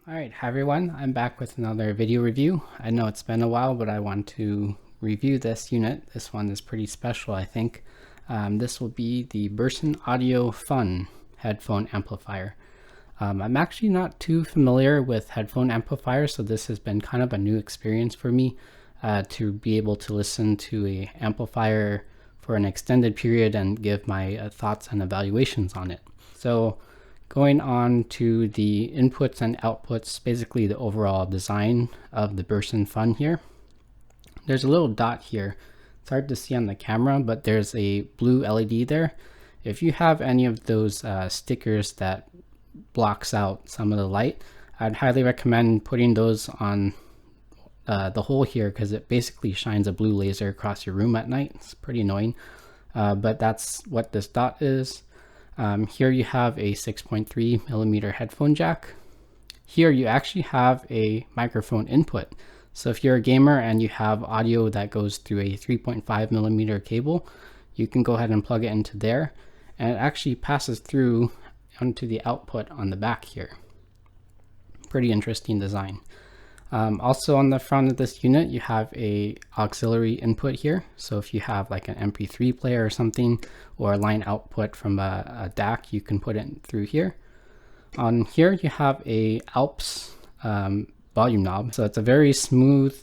Alright, hi everyone, I'm back with another video review. I know it's been a while, but I want to review this unit. This one is pretty special, I think. This will be the Burson Audio Fun headphone amplifier. I'm actually not too familiar with headphone amplifiers, so this has been kind of a new experience for me to be able to listen to an amplifier for an extended period and give my thoughts and evaluations on it. So going on to the inputs and outputs, basically the overall design of the Burson Fun here. There's a little dot here. It's hard to see on the camera, but there's a blue LED there. If you have any of those stickers that blocks out some of the light, I'd highly recommend putting those on the hole here, because it basically shines a blue laser across your room at night. It's pretty annoying, but that's what this dot is. Here you have a 6.3 millimeter headphone jack. Here you actually have a microphone input. So if you're a gamer and you have audio that goes through a 3.5 millimeter cable, you can go ahead and plug it into there, and it actually passes through onto the output on the back here. Pretty interesting design. Also on the front of this unit, you have a auxiliary input here. So if you have like an MP3 player or something, or a line output from a DAC, you can put it through here. On here, you have a Alps volume knob. So it's a very smooth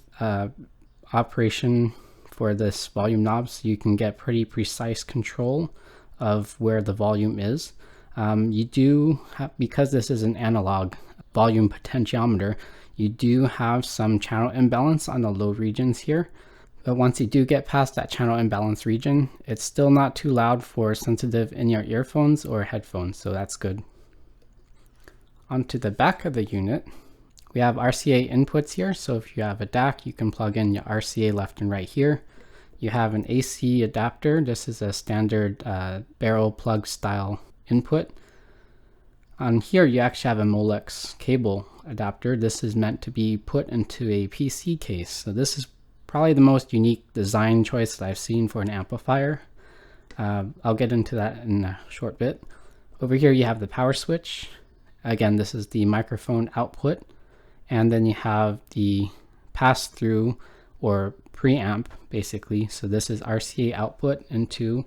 operation for this volume knob, so you can get pretty precise control of where the volume is. You do have, because this is an analog volume potentiometer, you do have some channel imbalance on the low regions here, but once you do get past that channel imbalance region, it's still not too loud for sensitive in-ear earphones or headphones, so that's good. Onto the back of the unit, we have RCA inputs here. So if you have a DAC, you can plug in your RCA left and right here. You have an AC adapter. This is a standard barrel plug style input. On here, you actually have a Molex cable adapter. This is meant to be put into a PC case. So this is probably the most unique design choice that I've seen for an amplifier. I'll get into that in a short bit. Over here, you have the power switch. Again, this is the microphone output. And then you have the pass-through or preamp, basically. So this is RCA output into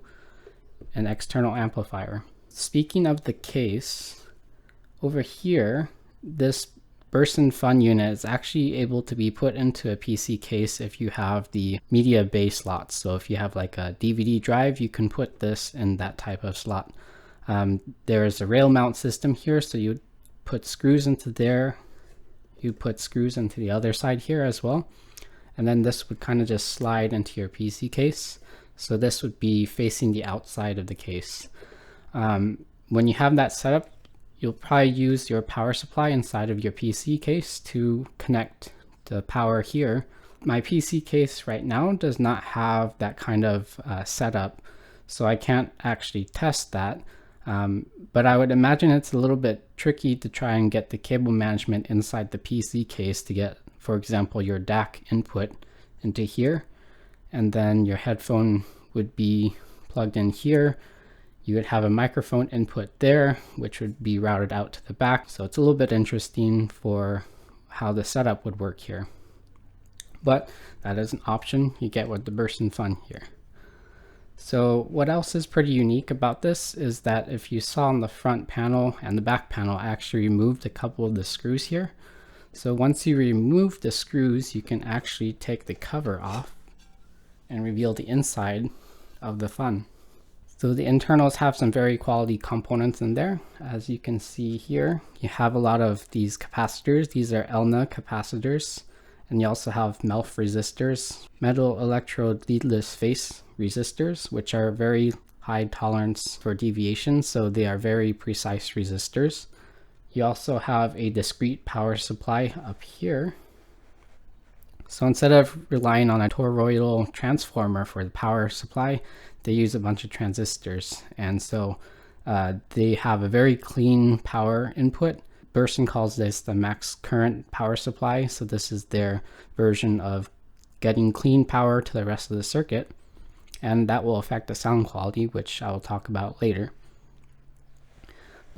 an external amplifier. Speaking of the case, over here, this Burson Fun unit is actually able to be put into a PC case if you have the media bay slots. So if you have like a DVD drive, you can put this in that type of slot. There's a rail mount system here, so you put screws into there. You put screws into the other side here as well. And then this would kind of just slide into your PC case. So this would be facing the outside of the case. When you have that set up, you'll probably use your power supply inside of your PC case to connect the power here. My PC case right now does not have that kind of setup, so I can't actually test that. But I would imagine it's a little bit tricky to try and get the cable management inside the PC case to get, for example, your DAC input into here, and then your headphone would be plugged in here. You would have a microphone input there, which would be routed out to the back. So it's a little bit interesting for how the setup would work here. But that is an option you get with the Burson Fun here. So what else is pretty unique about this is that if you saw on the front panel and the back panel, I actually removed a couple of the screws here. So once you remove the screws, you can actually take the cover off and reveal the inside of the Fun. So the internals have some very quality components in there. As you can see here, you have a lot of these capacitors. These are ELNA capacitors. And you also have MELF resistors, metal electrode leadless phase resistors, which are very high tolerance for deviation. So they are very precise resistors. You also have a discrete power supply up here. So instead of relying on a toroidal transformer for the power supply, they use a bunch of transistors. And so they have a very clean power input. Burson calls this the max current power supply. So this is their version of getting clean power to the rest of the circuit. And that will affect the sound quality, which I will talk about later.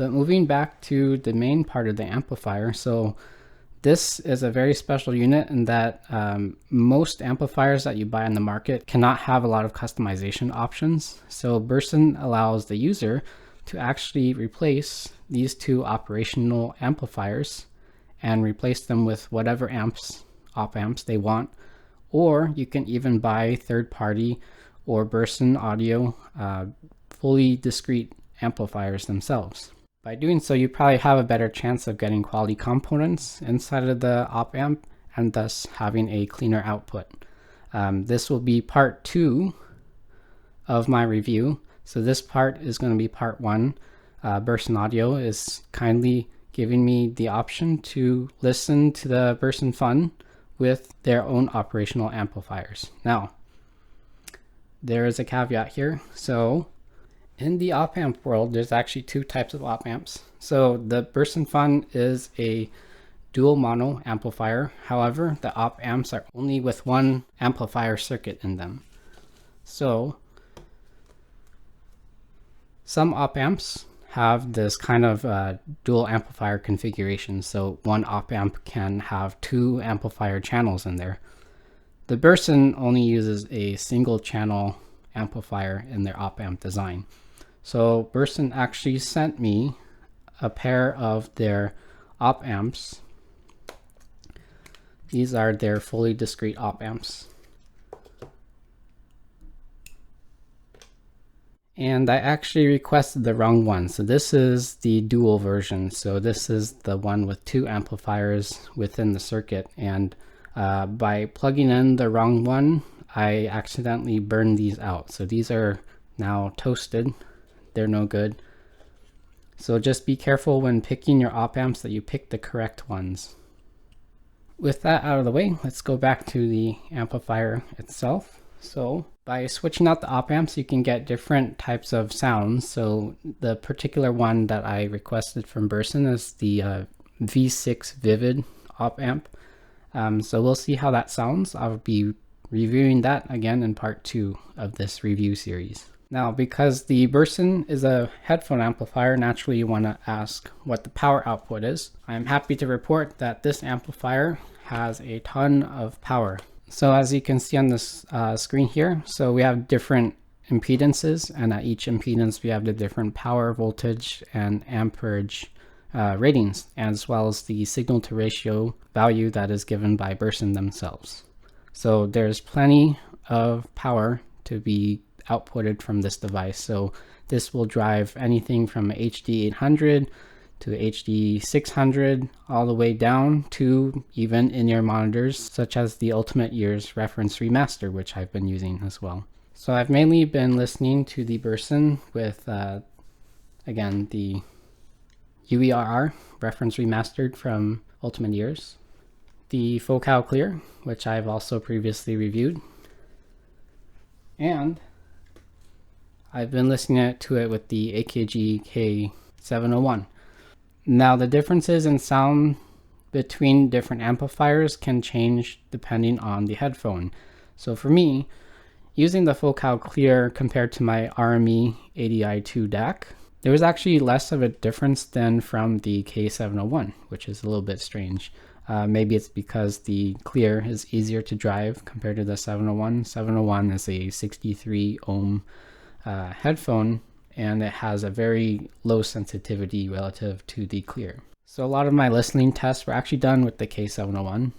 But moving back to the main part of the amplifier, so This is a very special unit in that most amplifiers that you buy on the market cannot have a lot of customization options. So Burson allows the user to actually replace these two operational amplifiers and replace them with whatever op amps they want. Or you can even buy third-party or Burson audio fully discrete amplifiers themselves. By doing so, you probably have a better chance of getting quality components inside of the op amp and thus having a cleaner output. This will be part 2 of my review. So this part is going to be part 1. Burson Audio is kindly giving me the option to listen to the Burson Fun with their own operational amplifiers. Now, there is a caveat here. So in the op amp world, there's actually 2 types of op amps. So the Burson Fun is a dual mono amplifier. However, the op amps are only with one amplifier circuit in them. So some op amps have this kind of dual amplifier configuration. So one op amp can have 2 amplifier channels in there. The Burson only uses a single channel amplifier in their op amp design. So Burson actually sent me a pair of their op amps. These are their fully discrete op amps. And I actually requested the wrong one. So this is the dual version. So this is the one with 2 amplifiers within the circuit. And by plugging in the wrong one, I accidentally burned these out. So these are now toasted. They're no good. So just be careful when picking your op amps that you pick the correct ones. With that out of the way, let's go back to the amplifier itself. So by switching out the op amps, you can get different types of sounds. So the particular one that I requested from Burson is the V6 Vivid op amp. So we'll see how that sounds. I'll be reviewing that again in part 2 of this review series. Now, because the Burson is a headphone amplifier, naturally you want to ask what the power output is. I'm happy to report that this amplifier has a ton of power. So as you can see on this screen here, so we have different impedances, and at each impedance we have the different power, voltage, and amperage ratings, as well as the signal to ratio value that is given by Burson themselves. So there's plenty of power to be outputted from this device. So this will drive anything from HD 800 to HD 600 all the way down to even in-ear monitors such as the Ultimate Ears Reference Remaster, which I've been using as well. So I've mainly been listening to the Burson with again the UERR Reference Remastered from Ultimate Ears, the Focal Clear, which I've also previously reviewed, and I've been listening to it with the AKG K701. Now the differences in sound between different amplifiers can change depending on the headphone. So for me, using the Focal Clear compared to my RME ADI-2 DAC, there was actually less of a difference than from the K701, which is a little bit strange. Maybe it's because the Clear is easier to drive compared to the 701. 701 is a 63 ohm headphone, and it has a very low sensitivity relative to the Clear. So a lot of my listening tests were actually done with the K701.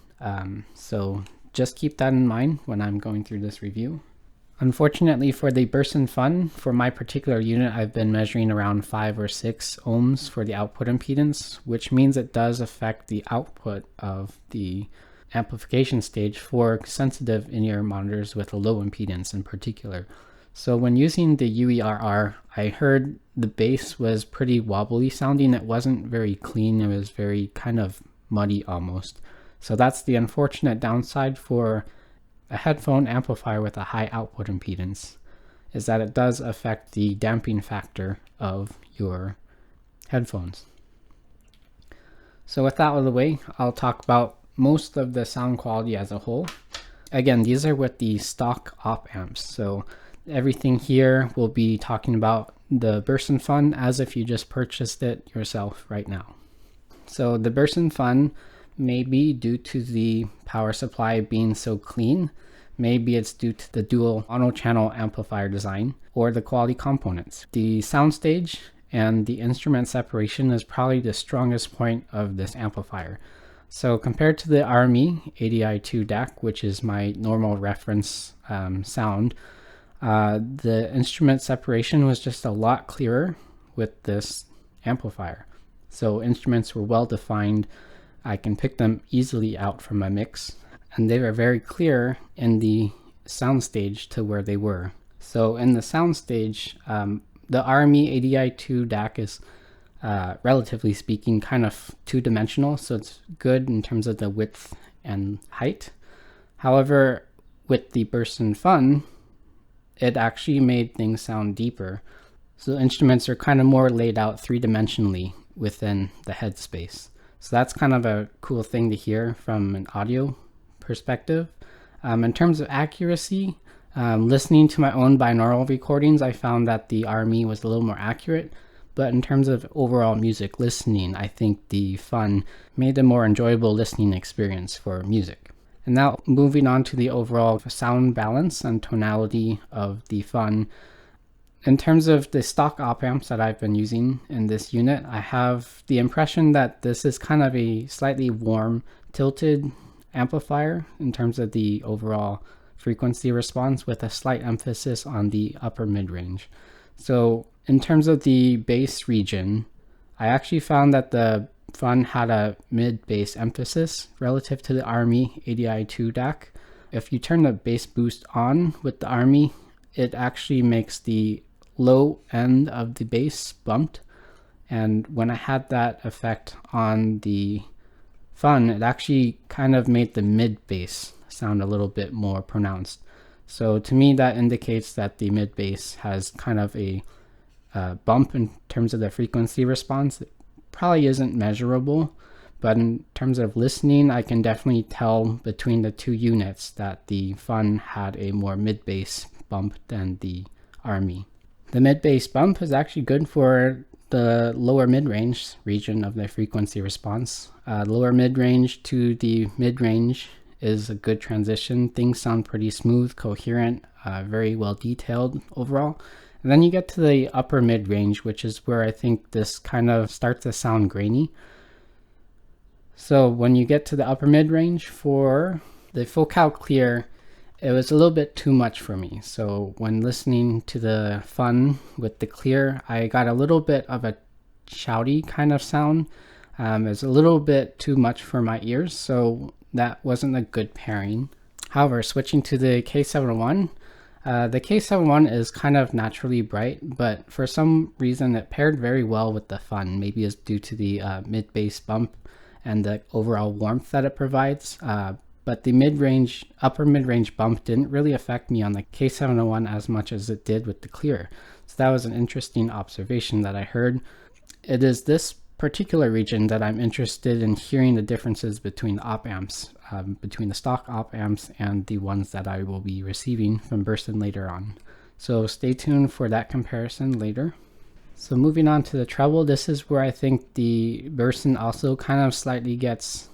So just keep that in mind when I'm going through this review. Unfortunately for the Burson Fun, for my particular unit, I've been measuring around 5 or 6 ohms for the output impedance, which means it does affect the output of the amplification stage for sensitive in-ear monitors with a low impedance in particular. So when using the UERR, I heard the bass was pretty wobbly sounding. It wasn't very clean. It was very kind of muddy almost. So that's the unfortunate downside for a headphone amplifier with a high output impedance, is that it does affect the damping factor of your headphones. So with that out of the way, I'll talk about most of the sound quality as a whole. Again, these are with the stock op amps. So everything here will be talking about the Burson Fun as if you just purchased it yourself right now. So the Burson Fun maybe due to the power supply being so clean. Maybe it's due to the dual mono-channel amplifier design or the quality components. The soundstage and the instrument separation is probably the strongest point of this amplifier. So compared to the RME ADI-2 DAC, which is my normal reference sound, the instrument separation was just a lot clearer with this amplifier. So instruments were well defined. I can pick them easily out from my mix, and they were very clear in the soundstage to where they were. So in the soundstage, the RME ADI-2 DAC is relatively speaking kind of two-dimensional, so it's good in terms of the width and height. However, with the Burson Fun, it actually made things sound deeper. So instruments are kind of more laid out three-dimensionally within the headspace. So that's kind of a cool thing to hear from an audio perspective. In terms of accuracy, listening to my own binaural recordings, I found that the RME was a little more accurate. But in terms of overall music listening, I think the Fun made a more enjoyable listening experience for music. And now moving on to the overall sound balance and tonality of the Fun. In terms of the stock op amps that I've been using in this unit, I have the impression that this is kind of a slightly warm, tilted amplifier in terms of the overall frequency response, with a slight emphasis on the upper mid-range. So in terms of the bass region, I actually found that the Fun had a mid-bass emphasis relative to the RME ADI-2 DAC. If you turn the bass boost on with the RME, it actually makes the low end of the bass bumped. And when I had that effect on the Fun, it actually kind of made the mid-bass sound a little bit more pronounced. So to me, that indicates that the mid-bass has kind of a bump in terms of the frequency response. It probably isn't measurable, but in terms of listening, I can definitely tell between the two units that the Fun had a more mid-bass bump than the RME. The mid-bass bump is actually good for the lower mid-range region of the frequency response. Lower mid-range to the mid-range is a good transition. Things sound pretty smooth, coherent, very well detailed overall. And then you get to the upper mid-range, which is where I think this kind of starts to sound grainy. So when you get to the upper mid-range for the focal clear, it was a little bit too much for me. So when listening to the Fun with the clear, I got a little bit of a shouty kind of sound. It's a little bit too much for my ears, so that wasn't a good pairing. However, switching to the K7-1, the K7-1 is kind of naturally bright, but for some reason it paired very well with the Fun. Maybe it's due to the mid-bass bump and the overall warmth that it provides. But the mid-range, upper mid-range bump didn't really affect me on the K7-1 as much as it did with the clear. So that was an interesting observation that I heard. It is this particular region that I'm interested in hearing the differences between op amps, between the stock op amps and the ones that I will be receiving from Burson later on. So stay tuned for that comparison later. So moving on to the treble, this is where I think the Burson also kind of slightly gets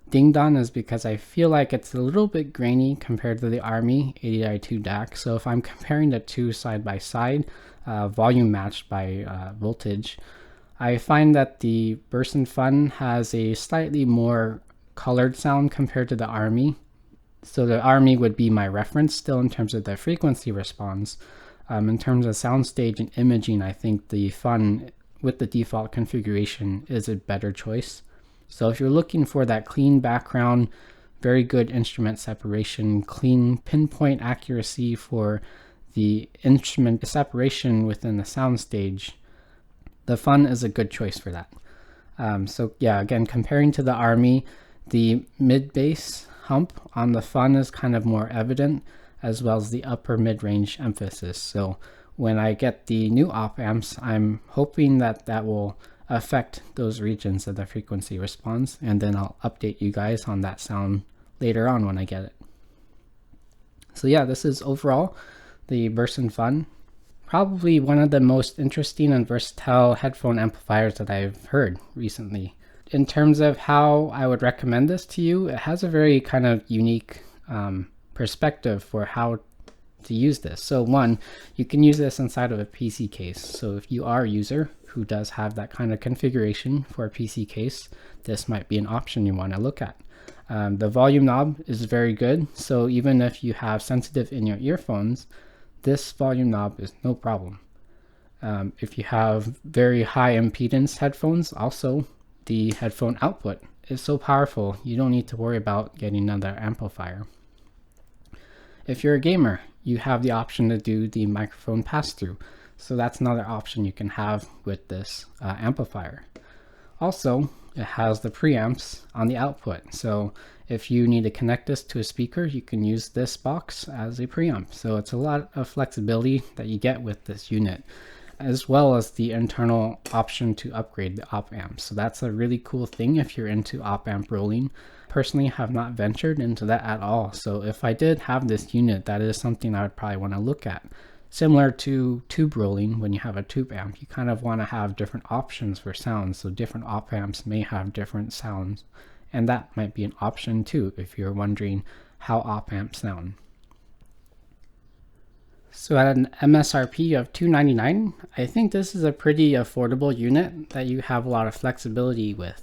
dinged on, is because I feel like it's a little bit grainy compared to the RME ADI-2 DAC. So if I'm comparing the two side by side, volume matched by voltage, I find that the Burson Fun has a slightly more colored sound compared to the RME. So the RME would be my reference still in terms of the frequency response. In terms of soundstage and imaging, I think the Fun with the default configuration is a better choice. So if you're looking for that clean background, very good instrument separation, clean pinpoint accuracy for the instrument separation within the soundstage, the Fun is a good choice for that. So yeah, again, comparing to the RME, the mid-bass hump on the Fun is kind of more evident, as well as the upper mid-range emphasis. So when I get the new op amps, I'm hoping that that will affect those regions of the frequency response, and then I'll update you guys on that sound later on when I get it. So yeah, this is overall the Burson Fun. Probably one of the most interesting and versatile headphone amplifiers that I've heard recently. in terms of how I would recommend this to you, it has a very kind of unique perspective for how to use this. So one, you can use this inside of a PC case. So if you are a user who does have that kind of configuration for a PC case, this might be an option you want to look at. The volume knob is very good. So even if you have sensitive in your earphones, this volume knob is no problem. If you have very high impedance headphones, also the headphone output is so powerful you don't need to worry about getting another amplifier. If you're a gamer, you have the option to do the microphone pass-through. So that's another option you can have with this amplifier. Also, it has the preamps on the output. So if you need to connect this to a speaker, you can use this box as a preamp. So it's a lot of flexibility that you get with this unit, as well as the internal option to upgrade the op amp. So that's a really cool thing if you're into op amp rolling. Personally, have not ventured into that at all. So if I did have this unit, that is something I would probably want to look at. Similar to tube rolling, when you have a tube amp, you kind of want to have different options for sounds. So different op amps may have different sounds. And that might be an option too, if you're wondering how op amps sound. So at an MSRP of $299, I think this is a pretty affordable unit that you have a lot of flexibility with.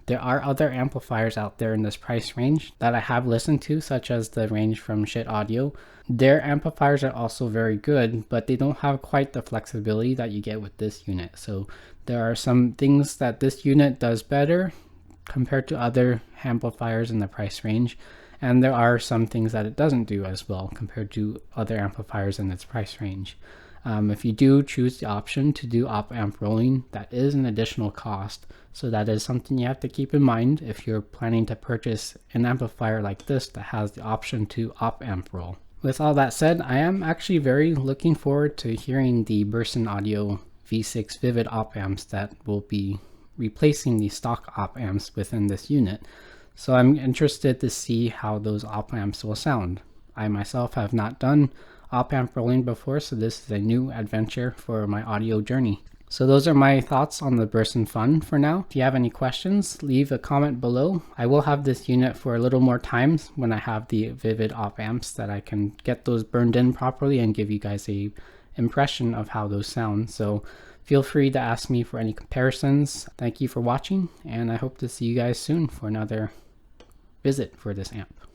There are other amplifiers out there in this price range that I have listened to, such as the range from Shit Audio. Their amplifiers are also very good, but they don't have quite the flexibility that you get with this unit. So there are some things that this unit does better compared to other amplifiers in the price range. And there are some things that it doesn't do as well compared to other amplifiers in its price range. If you do choose the option to do op amp rolling, that is an additional cost. So that is something you have to keep in mind if you're planning to purchase an amplifier like this that has the option to op amp roll. With all that said, I am actually very looking forward to hearing the Burson Audio V6 Vivid op amps that will be replacing the stock op amps within this unit. So I'm interested to see how those op amps will sound. I myself have not done op amp rolling before, so this is a new adventure for my audio journey. So those are my thoughts on the Burson Fun for now. If you have any questions, leave a comment below. I will have this unit for a little more times when I have the Vivid op amps that I can get those burned in properly and give you guys a impression of how those sound. So feel free to ask me for any comparisons. Thank you for watching, and I hope to see you guys soon for another visit for this amp.